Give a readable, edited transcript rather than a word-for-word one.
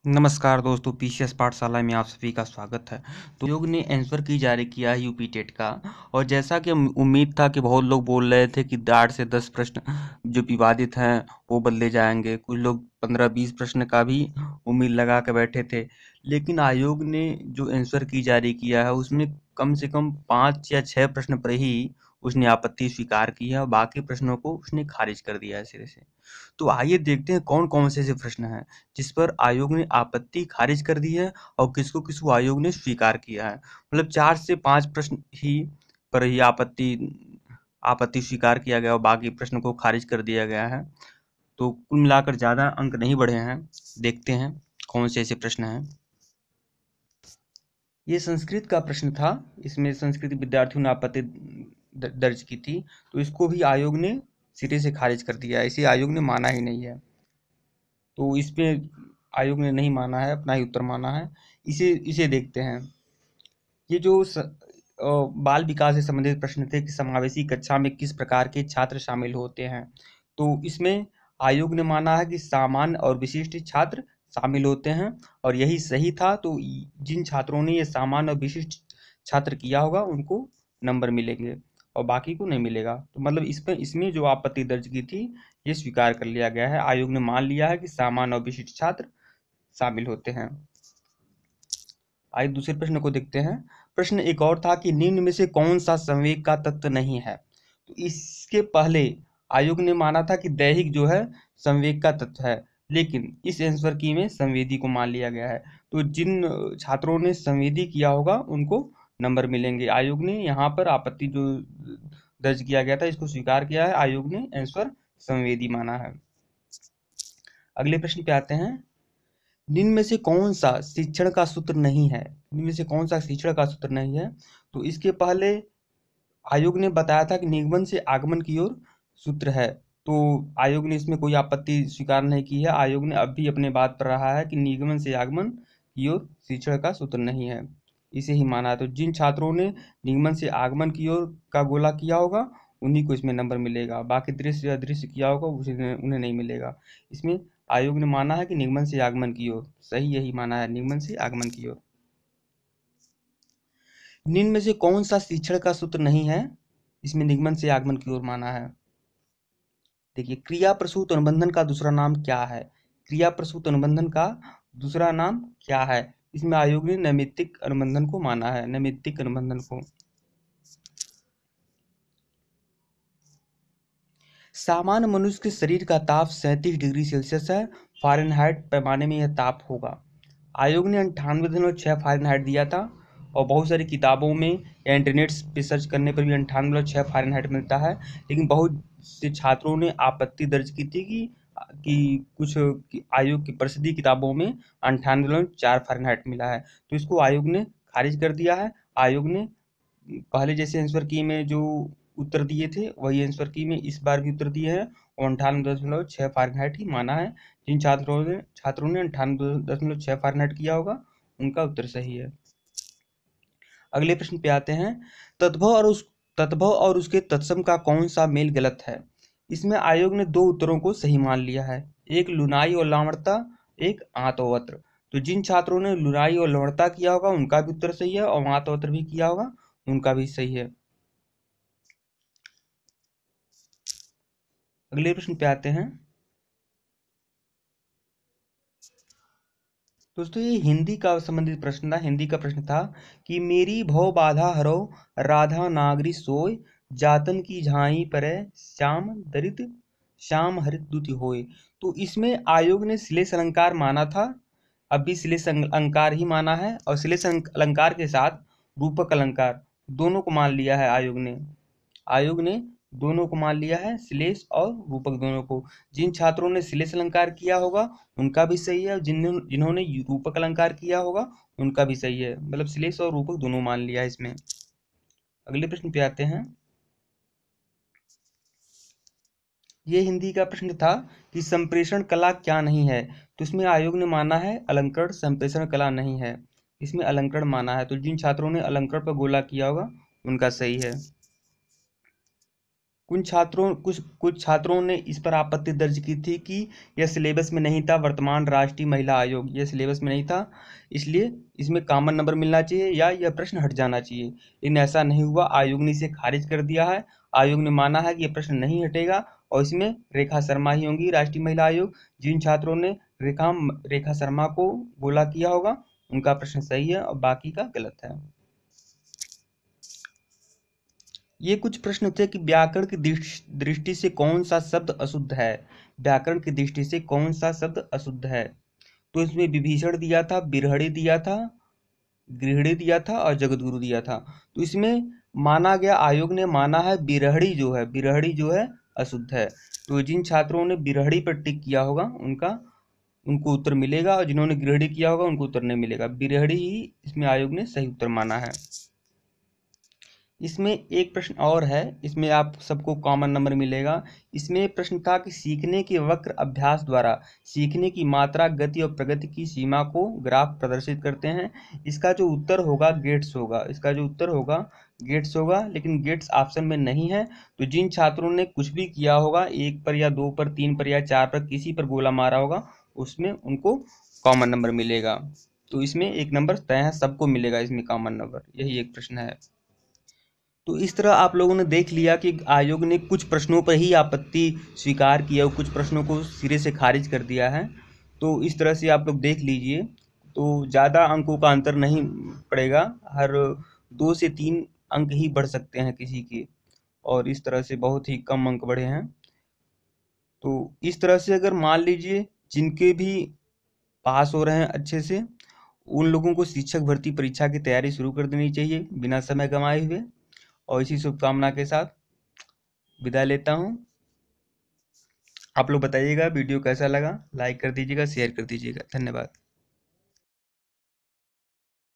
नमस्कार दोस्तों, पीसीएस पाठशाला में आप सभी का स्वागत है। तो आयोग ने आंसर की जारी किया है यूपी टेट का। और जैसा कि उम्मीद था कि बहुत लोग बोल रहे थे कि 8 से 10 प्रश्न जो विवादित हैं वो बदले जाएंगे। कुछ लोग 15-20 प्रश्न का भी उम्मीद लगा के बैठे थे, लेकिन आयोग ने जो आंसर की जारी किया है उसमें कम से कम 5 या 6 प्रश्न पर ही उसने आपत्ति स्वीकार की है और बाकी प्रश्नों को उसने खारिज कर दिया है सिरे से। तो आइए देखते हैं कौन कौन से ऐसे प्रश्न हैं जिस पर आयोग ने आपत्ति खारिज कर दी है और किसको किसको आयोग ने स्वीकार किया है। मतलब 4 से 5 प्रश्न ही पर ही आपत्ति स्वीकार किया गया और बाकी प्रश्न को खारिज कर दिया गया है। तो कुल मिलाकर ज़्यादा अंक नहीं बढ़े हैं। देखते हैं कौन से ऐसे प्रश्न हैं। ये संस्कृत का प्रश्न था। इसमें संस्कृत विद्यार्थियों ने आपत्ति दर्ज की थी, तो इसको भी आयोग ने सिरे से खारिज कर दिया है। इसे आयोग ने माना ही नहीं है। तो इस पे आयोग ने नहीं माना है, अपना ही उत्तर माना है। इसे इसे देखते हैं। ये जो बाल विकास से संबंधित प्रश्न थे कि समावेशी कक्षा में किस प्रकार के छात्र शामिल होते हैं। तो इसमें आयोग ने माना है कि सामान्य और विशिष्ट छात्र शामिल होते हैं और यही सही था। तो जिन छात्रों ने ये सामान्य और विशिष्ट छात्र किया होगा उनको नंबर मिलेंगे और बाकी को नहीं मिलेगा। तो मतलब इसमें जो आपत्ति दर्ज की थी ये स्वीकार कर लिया गया है। आयोग ने मान लिया है कि सामान्य और विशिष्ट छात्र शामिल होते हैं। आइए दूसरे प्रश्न को देखते हैं। प्रश्न एक और था कि निम्न में से कौन सा संवेग का तत्व नहीं है। तो इसके पहले आयोग ने माना था कि दैहिक जो है संवेग का तत्व है, लेकिन इस आंसर की में संवेदी को मान लिया गया है। तो जिन छात्रों ने संवेदी किया होगा उनको नंबर मिलेंगे। आयोग ने यहाँ पर आपत्ति जो दर्ज किया गया था इसको स्वीकार किया है। आयोग ने आंसर संवेदी माना है। अगले प्रश्न पे आते हैं। निम्न में से कौन सा शिक्षण का सूत्र नहीं है। निम्न में से कौन सा शिक्षण का सूत्र नहीं है। तो इसके पहले आयोग ने बताया था कि निगमन से आगमन की ओर सूत्र है। तो आयोग ने इसमें कोई आपत्ति स्वीकार नहीं की है। आयोग ने अब भी अपने बात पर रहा है कि निगमन से आगमन की ओर शिक्षण का सूत्र नहीं है, इसे ही माना है। तो जिन छात्रों ने निगमन से आगमन की ओर का गोला किया होगा उन्हीं को इसमें नंबर मिलेगा। बाकी दृश्य या अदृश्य किया होगा उन्हें नहीं मिलेगा। इसमें आयोग ने माना है कि निगमन से आगमन की ओर, सही यही माना है, निगमन से आगमन की ओर। निम्न में से कौन सा शिक्षण का सूत्र नहीं है। इसमें निगमन से आगमन की ओर माना है। देखिए, क्रिया प्रसूत अनुबंधन का दूसरा नाम क्या है। क्रिया प्रसूत अनुबंधन का दूसरा नाम क्या है। इसमें आयोग ने नैमित्तिक अनुबंधन को माना है, नैमित्तिक अनुबंधन को। सामान्य मनुष्य के शरीर का ताप 37 डिग्री सेल्सियस है। फ़ारेनहाइट पैमाने में यह ताप होगा। आयोग ने 98.6 फ़ारेनहाइट दिया था और बहुत सारी किताबों में या इंटरनेट पे सर्च करने पर भी 98.6 फ़ारेनहाइट मिलता है। लेकिन बहुत से छात्रों ने आपत्ति दर्ज की थी कि कुछ आयोग की प्रसिद्ध किताबों में 98.4 फ़ारेनहाइट मिला है। तो इसको आयोग ने खारिज कर दिया है। आयोग ने पहले जैसे आंसर की में जो उत्तर दिए थे वही आंसर की में इस बार भी उत्तर दिए हैं और 98.6 फ़ारेनहाइट ही माना है। जिन छात्रों ने 98.6 फ़ारेनहाइट किया होगा उनका उत्तर सही है। अगले प्रश्न पे आते हैं। तद्भव और उसके तत्सम का कौन सा मेल गलत है। इसमें आयोग ने दो उत्तरों को सही मान लिया है, एक लुनाई और लावणता, एक आतोवत्र। तो जिन छात्रों ने लुनाई और लावणता किया होगा उनका भी उत्तर सही है और आतोवत्र भी किया होगा उनका भी सही है। अगले प्रश्न पे आते हैं। दोस्तों ये हिंदी का संबंधित प्रश्न था। हिंदी का प्रश्न था कि मेरी भव बाधा हरो राधा नागरी सोय, जातन की झाई परै श्याम दरित श्याम हरित दुति होय। तो इसमें आयोग ने श्लेष अलंकार माना था, अब भी श्लेष अलंकार ही माना है और श्लेष अलंकार के साथ रूपक अलंकार दोनों को मान लिया है। आयोग ने दोनों को मान लिया है, श्लेष और रूपक दोनों को। जिन छात्रों ने श्लेष अलंकार किया होगा उनका भी सही है और जिन्होंने रूपक अलंकार किया होगा उनका भी सही है। मतलब श्लेष और रूपक दोनों मान लिया है इसमें। अगले प्रश्न पे आते हैं। ये हिंदी का प्रश्न था कि संप्रेषण कला क्या नहीं है। तो इसमें आयोग ने माना है अलंकरण संप्रेषण कला नहीं है, इसमें अलंकरण माना है। तो जिन छात्रों ने अलंकरण पर गोला किया होगा उनका सही है। कुछ छात्रों ने इस पर आपत्ति दर्ज की थी कि यह सिलेबस में नहीं था, वर्तमान राष्ट्रीय महिला आयोग यह सिलेबस में नहीं था, इसलिए इसमें कॉमन नंबर मिलना चाहिए या यह प्रश्न हट जाना चाहिए। लेकिन ऐसा नहीं हुआ, आयोग ने इसे खारिज कर दिया है। आयोग ने माना है कि यह प्रश्न नहीं हटेगा और इसमें रेखा शर्मा ही होंगी राष्ट्रीय महिला आयोग। जिन छात्रों ने रेखा शर्मा को बोला किया होगा उनका प्रश्न सही है और बाकी का गलत है। ये कुछ प्रश्न थे कि व्याकरण की दृष्टि से कौन सा शब्द अशुद्ध है। व्याकरण की दृष्टि से कौन सा शब्द अशुद्ध है? तो इसमें विभीषण दिया था, बिरहड़ी दिया था, गृहिणी दिया था और जगतगुरु दिया था। तो इसमें माना गया, आयोग ने माना है बिरहड़ी जो है अशुद्ध है। तो जिन छात्रों ने बिरहड़ी पर टिक किया होगा उनको उत्तर मिलेगा और जिन्होंने गृहिणी किया होगा उनको उत्तर नहीं मिलेगा। बिरहड़ी ही इसमें आयोग ने सही उत्तर माना है। इसमें एक प्रश्न और है, इसमें आप सबको कॉमन नंबर मिलेगा। इसमें प्रश्न था कि सीखने के वक्र अभ्यास द्वारा सीखने की मात्रा, गति और प्रगति की सीमा को ग्राफ प्रदर्शित करते हैं। इसका जो उत्तर होगा गेट्स होगा, लेकिन गेट्स ऑप्शन में नहीं है। तो जिन छात्रों ने कुछ भी किया होगा, 1 पर या 2 पर, 3 पर या 4 पर किसी पर गोला मारा होगा, उसमें उनको कॉमन नंबर मिलेगा। तो इसमें 1 नंबर तय है, सबको मिलेगा इसमें कॉमन नंबर। यही एक प्रश्न है। तो इस तरह आप लोगों ने देख लिया कि आयोग ने कुछ प्रश्नों पर ही आपत्ति स्वीकार की है और कुछ प्रश्नों को सिरे से खारिज कर दिया है। तो इस तरह से आप लोग देख लीजिए, तो ज़्यादा अंकों का अंतर नहीं पड़ेगा, हर 2 से 3 अंक ही बढ़ सकते हैं किसी के, और इस तरह से बहुत ही कम अंक बढ़े हैं। तो इस तरह से अगर मान लीजिए जिनके भी पास हो रहे हैं अच्छे से, उन लोगों को शिक्षक भर्ती परीक्षा की तैयारी शुरू कर देनी चाहिए बिना समय गंवाए हुए। और इसी शुभकामना के साथ विदा लेता हूँ। आप लोग बताइएगा वीडियो कैसा लगा, लाइक कर दीजिएगा, शेयर कर दीजिएगा। धन्यवाद।